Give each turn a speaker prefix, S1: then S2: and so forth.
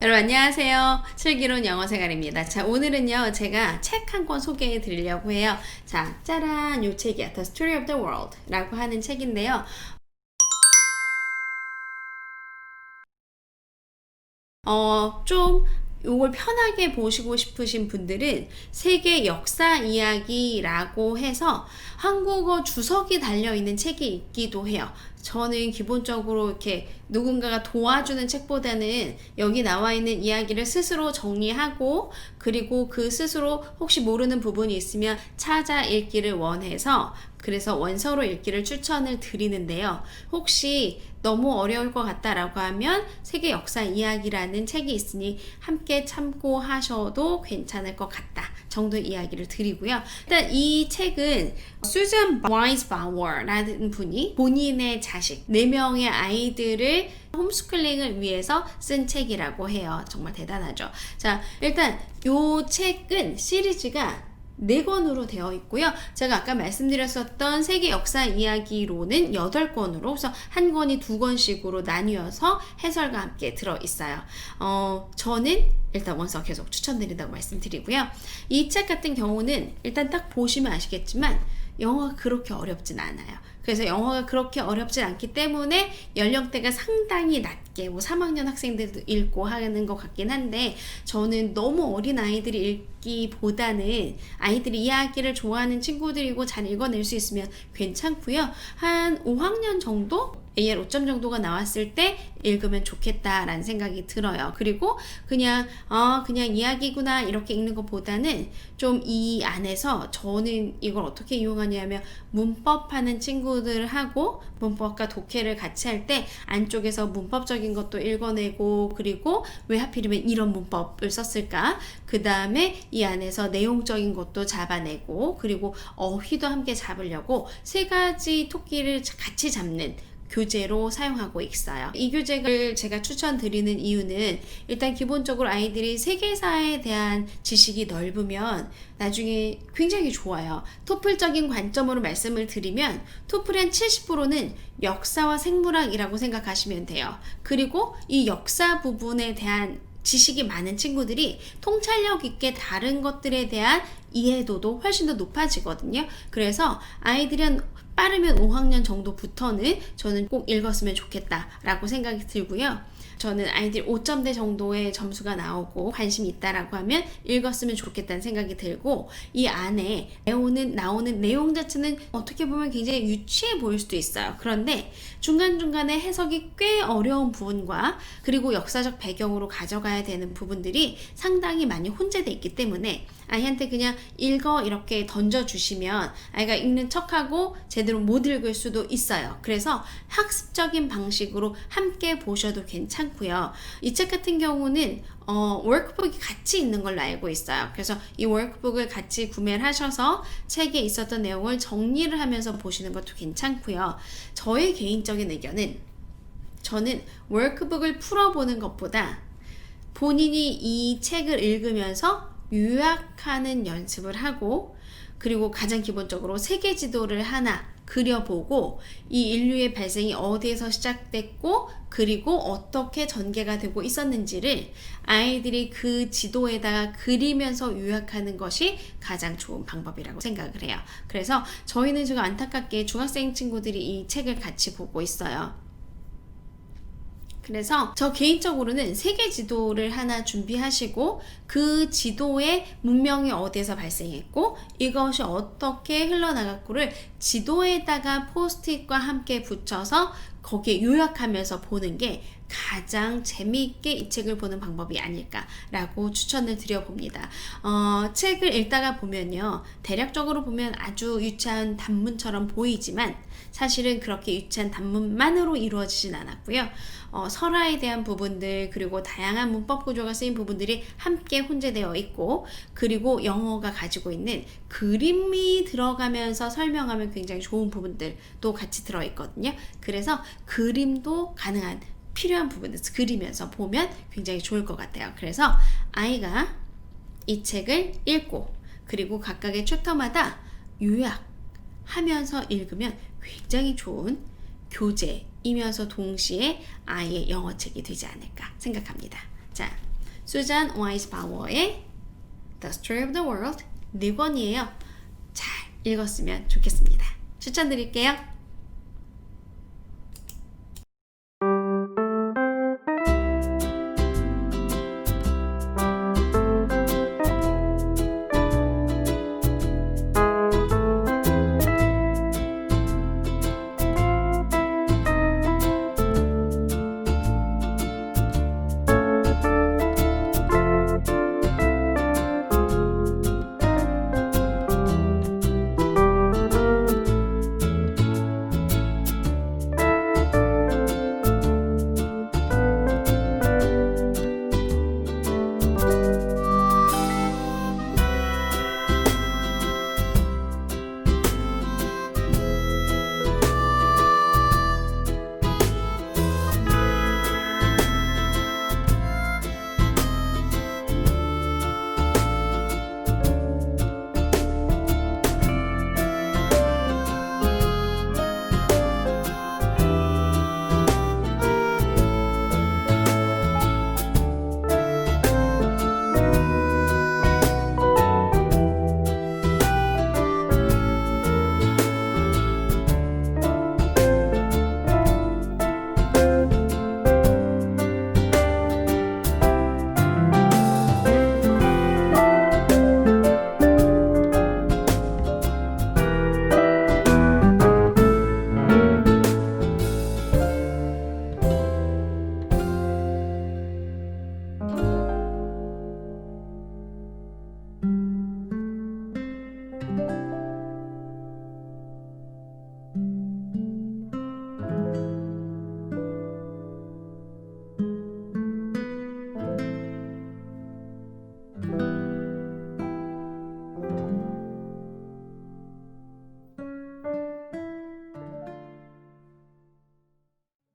S1: 여러분 안녕하세요. 슬기로운 영어생활입니다. 자, 오늘은요 제가 책 한 권 소개해 드리려고 해요. 자, 짜란, 요 책이야. The Story of the World 라고 하는 책인데요. 좀 이걸 편하게 보시고 싶으신 분들은 세계 역사 이야기라고 해서 한국어 주석이 달려있는 책이 있기도 해요. 저는 기본적으로 이렇게 누군가가 도와주는 책보다는 여기 나와 있는 이야기를 스스로 정리하고 그리고 그 스스로 혹시 모르는 부분이 있으면 찾아 읽기를 원해서 그래서 원서로 읽기를 추천을 드리는데요. 혹시 너무 어려울 것 같다라고 하면 세계 역사 이야기라는 책이 있으니 함께 참고하셔도 괜찮을 것 같다 정도의 이야기를 드리고요. 일단 이 책은 수잔 와이스바워라는 분이 본인의 자식 4명의 아이들을 홈스쿨링을 위해서 쓴 책이라고 해요. 정말 대단하죠. 자, 일단 이 책은 시리즈가 4권으로 되어 있고요. 제가 아까 말씀드렸었던 세계 역사 이야기로는 8권으로 그래서 한 권이 2권씩으로 나뉘어서 해설과 함께 들어있어요. 저는 일단 원서 계속 추천드린다고 말씀드리고요. 이 책 같은 경우는 일단 딱 보시면 아시겠지만 영어가 그렇게 어렵진 않아요. 그래서 영어가 그렇게 어렵진 않기 때문에 연령대가 상당히 낮게 3학년 학생들도 읽고 하는 것 같긴 한데 저는 너무 어린 아이들이 읽기보다는 아이들이 이야기를 좋아하는 친구들이고 잘 읽어낼 수 있으면 괜찮고요. 한 5학년 정도? AL 5점 정도가 나왔을 때 읽으면 좋겠다라는 생각이 들어요. 그리고 그냥 이야기구나 이렇게 읽는 것보다는 좀 이 안에서 저는 이걸 어떻게 이용하냐면 문법하는 친구들하고 문법과 독해를 같이 할 때 안쪽에서 문법적인 것도 읽어내고 그리고 왜 하필이면 이런 문법을 썼을까? 그 다음에 이 안에서 내용적인 것도 잡아내고 그리고 어휘도 함께 잡으려고 3가지 토끼를 같이 잡는 교재로 사용하고 있어요. 이 교재를 제가 추천드리는 이유는 일단 기본적으로 아이들이 세계사에 대한 지식이 넓으면 나중에 굉장히 좋아요. 토플적인 관점으로 말씀을 드리면 토플의 한 70%는 역사와 생물학이라고 생각하시면 돼요. 그리고 이 역사 부분에 대한 지식이 많은 친구들이 통찰력 있게 다른 것들에 대한 이해도도 훨씬 더 높아지거든요. 그래서 아이들이 빠르면 5학년 정도부터는 저는 꼭 읽었으면 좋겠다라고 생각이 들고요. 저는 아이들 5점대 정도의 점수가 나오고 관심이 있다라고 하면 읽었으면 좋겠다는 생각이 들고 이 안에 나오는 내용 자체는 어떻게 보면 굉장히 유치해 보일 수도 있어요. 그런데 중간중간에 해석이 꽤 어려운 부분과 그리고 역사적 배경으로 가져가야 되는 부분들이 상당히 많이 혼재되어 있기 때문에 아이한테 그냥 읽어 이렇게 던져주시면 아이가 읽는 척하고 제대로 못 읽을 수도 있어요. 그래서 학습적인 방식으로 함께 보셔도 괜찮고요. 이 책 같은 경우는 워크북이 같이 있는 걸로 알고 있어요. 그래서 이 워크북을 같이 구매를 하셔서 책에 있었던 내용을 정리를 하면서 보시는 것도 괜찮고요. 저의 개인적인 의견은 저는 워크북을 풀어보는 것보다 본인이 이 책을 읽으면서 요약하는 연습을 하고 그리고 가장 기본적으로 세계 지도를 하나 그려보고 이 인류의 발생이 어디에서 시작됐고 그리고 어떻게 전개가 되고 있었는지를 아이들이 그 지도에다가 그리면서 요약하는 것이 가장 좋은 방법이라고 생각을 해요. 그래서 저희는 지금 안타깝게 중학생 친구들이 이 책을 같이 보고 있어요. 그래서 저 개인적으로는 세계 지도를 하나 준비하시고 그 지도에 문명이 어디에서 발생했고 이것이 어떻게 흘러나갔고를 지도에다가 포스트잇과 함께 붙여서 거기에 요약하면서 보는 게 가장 재미있게 이 책을 보는 방법이 아닐까라고 추천을 드려봅니다. 책을 읽다가 보면요. 대략적으로 보면 아주 유치한 단문처럼 보이지만 사실은 그렇게 유치한 단문만으로 이루어지진 않았고요. 설화에 대한 부분들 그리고 다양한 문법 구조가 쓰인 부분들이 함께 혼재되어 있고 그리고 영어가 가지고 있는 그림이 들어가면서 설명하면 굉장히 좋은 부분들도 같이 들어있거든요. 그래서 그림도 가능한 필요한 부분을 그리면서 보면 굉장히 좋을 것 같아요. 그래서 아이가 이 책을 읽고 그리고 각각의 챕터마다 요약 하면서 읽으면 굉장히 좋은 교재이면서 동시에 아이의 영어책이 되지 않을까 생각합니다. 자, 수잔 와이스 바워의 The Story of the World 4권이에요. 잘 읽었으면 좋겠습니다. 추천드릴게요.